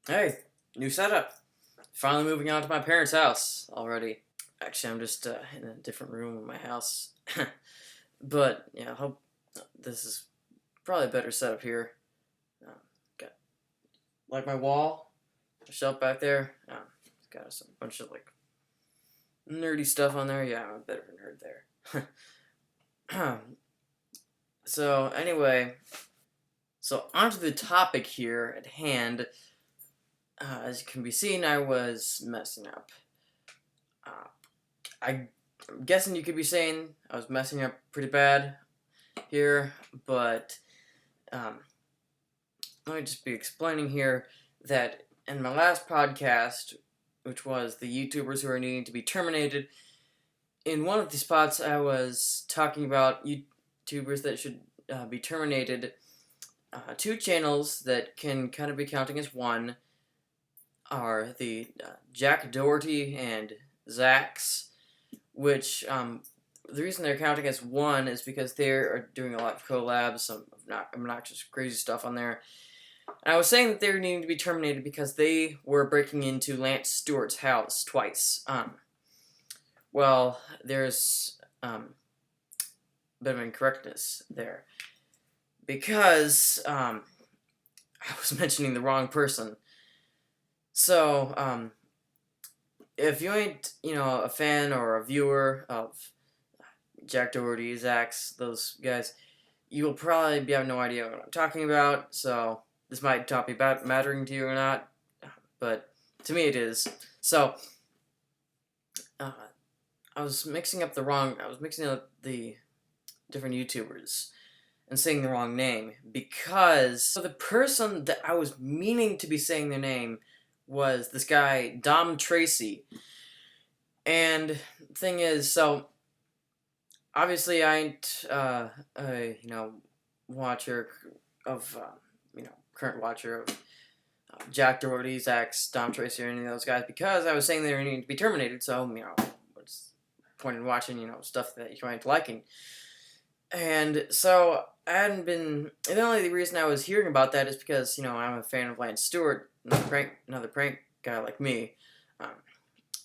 Hey, new setup. Finally moving out to my parents' house already. Actually, I'm just in a different room of my house. But, yeah, I hope this is probably a better setup here. Got, like my wall, a shelf back there. It's got some bunch of, nerdy stuff on there. Yeah, I'm a bit of a nerd there. Anyway, onto the topic here at hand. As you can be seen, I was messing up. Uh, I'm guessing you could be saying I was messing up pretty bad here, but um, let me just be explaining here that in my last podcast, which was the YouTubers who are needing to be terminated, in one of the spots I was talking about YouTubers that should be terminated. Two channels that can kind of be counting as one are the Jack Doherty and Zax, which the reason they're counting as one is because they are doing a lot of collabs, some obnoxious, crazy stuff on there. And I was saying that they were needing to be terminated because they were breaking into Lance Stewart's house twice. Well, there's a bit of incorrectness there because I was mentioning the wrong person. So, if you ain't, a fan or a viewer of Jack Doherty, Zax, those guys, you will probably have no idea what I'm talking about, so this might not be mattering to you or not, but to me it is. So, uh, I was mixing up the different YouTubers and saying the wrong name because the person that I was meaning to be saying their name was this guy, Dom Tracy. And the thing is, so obviously I ain't watcher of current watcher of Jack Doherty, Zax, Dom Tracy, or any of those guys because I was saying they needing to be terminated. So what's the point in watching stuff that you ain't liking? And so I hadn't been. And the only reason I was hearing about that is because I'm a fan of Lance Stewart, another prank guy like me,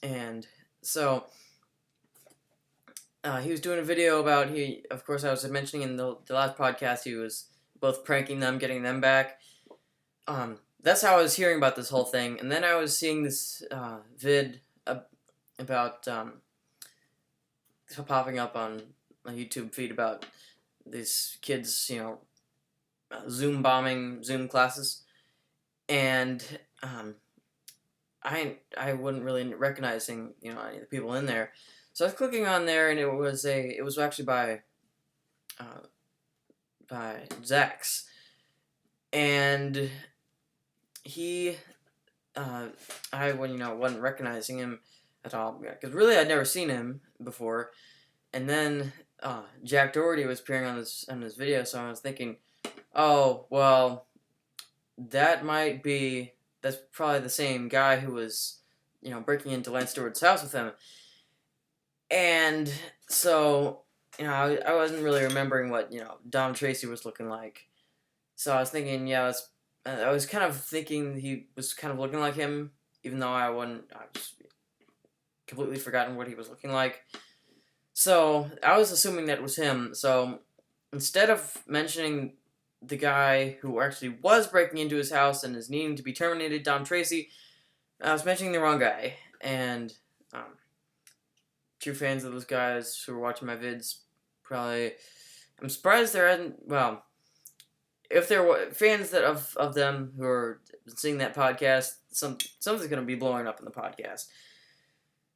and so. He was doing a video about of course I was mentioning in the last podcast he was both pranking them, getting them back. That's how I was hearing about this whole thing, and then I was seeing this vid about popping up on my YouTube feed about these kids, Zoom bombing Zoom classes, and I wasn't really recognizing any of the people in there. So I was clicking on there, and it was actually by Zax, and he I wasn't recognizing him at all because really I'd never seen him before, and then Jack Doherty was appearing on this video, so I was thinking, oh well, that's probably the same guy who was breaking into Lance Stewart's house with him. And so, I wasn't really remembering what, Dom Tracy was looking like. So I was thinking, I was kind of thinking he was kind of looking like him, even though I just completely forgotten what he was looking like. So I was assuming that it was him. So instead of mentioning the guy who actually was breaking into his house and is needing to be terminated, Dom Tracy, I was mentioning the wrong guy. And, true fans of those guys who are watching my vids probably. I'm surprised there hasn't. Well, if there were fans of them who are seeing that podcast, something's gonna be blowing up in the podcast.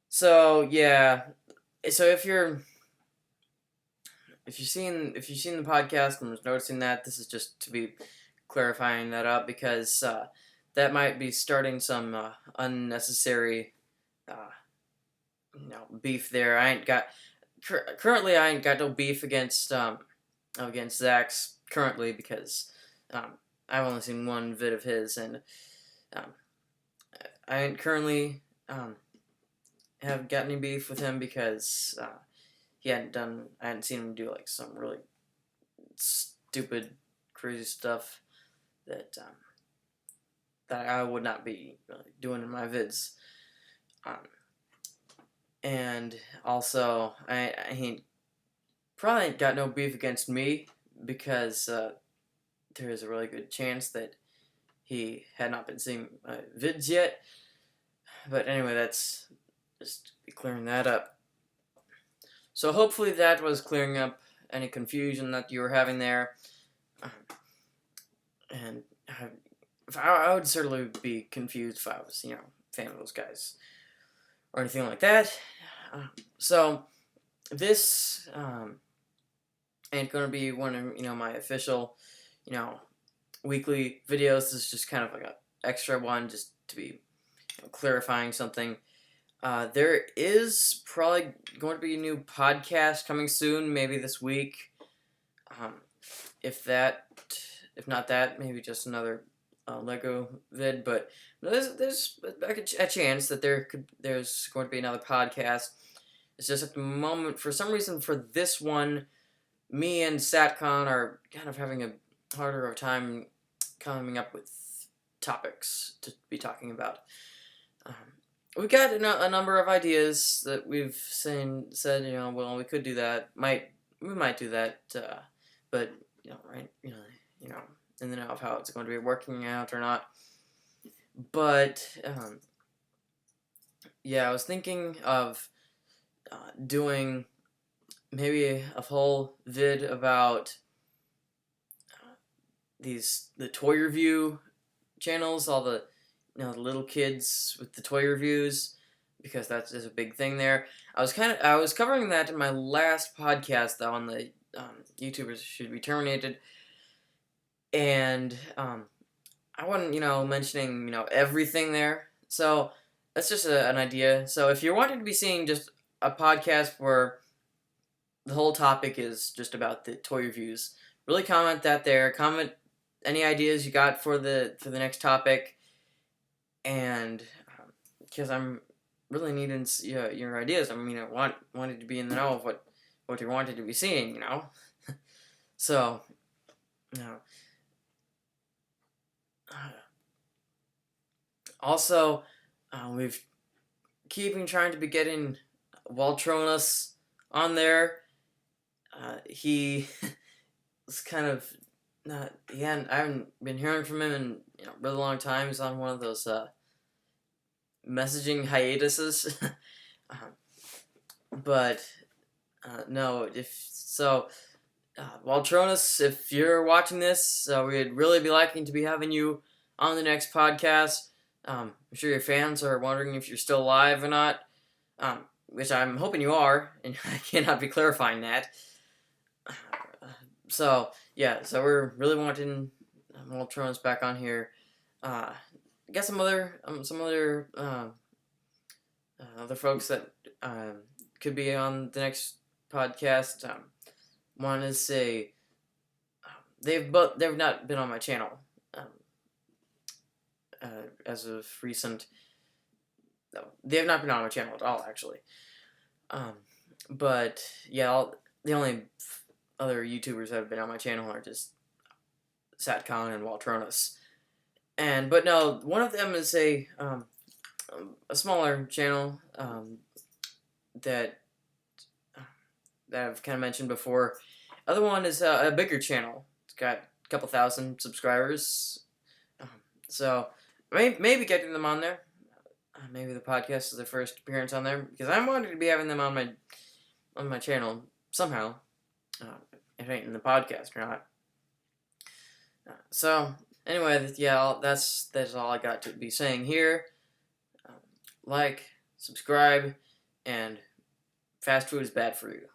So yeah, so if you've seen the podcast and was noticing that, this is just to be clarifying that up because that might be starting some unnecessary beef there. Currently I ain't got no beef against Zax currently because I've only seen one vid of his, and I ain't currently have got any beef with him because I hadn't seen him do some really stupid, crazy stuff that that I would not be doing in my vids. Um, and also, he probably ain't got no beef against me because there is a really good chance that he had not been seeing my vids yet. But anyway, that's just clearing that up. So hopefully that was clearing up any confusion that you were having there. And I would certainly be confused if I was, a fan of those guys or anything like that. So this ain't going to be one of, my official, weekly videos. This is just kind of like an extra one just to be clarifying something. There is probably going to be a new podcast coming soon, maybe this week. If not that, maybe just another Lego vid. But there's a chance that there's going to be another podcast. It's just at the moment, for some reason, for this one, me and SatCon are kind of having a harder of a time coming up with topics to be talking about. We've got a number of ideas that we've said, well, we could do that. We might do that, but right, in the know of how it's going to be working out or not. But I was thinking of doing maybe a whole vid about the toy review channels, all the the little kids with the toy reviews, because that is a big thing there. I was covering that in my last podcast though, on the YouTubers should be terminated, and I wasn't mentioning everything there. So that's just an idea. So if you're wanting to be seeing just a podcast where the whole topic is just about the toy reviews, really comment that there. Comment any ideas you got for the next topic, and because I'm really needing your ideas. I mean, I wanted to be in the know of what you wanted to be seeing, So, also, we've keeping trying to be getting Waltronus on there. He was kind of not. I haven't been hearing from him in a really long time. He's on one of those messaging hiatuses. But no, Waltronus, if you're watching this, we'd really be liking to be having you on the next podcast. I'm sure your fans are wondering if you're still alive or not, which I'm hoping you are, and I cannot be clarifying that. So we're really wanting Waltronus back on here. Got some other other folks that could be on the next podcast. One is they've not been on my channel as of recent. No, they have not been on my channel at all, actually. But yeah, the only other YouTubers that have been on my channel are just SatCon and Waltronus. But no, one of them is a smaller channel that I've kind of mentioned before. Other one is a bigger channel. It's got a couple thousand subscribers. So maybe getting them on there. Maybe the podcast is their first appearance on there, because I'm wanting to be having them on my channel somehow. If it ain't in the podcast or not. So anyway, that's all I got to be saying here. Like, subscribe, and fast food is bad for you.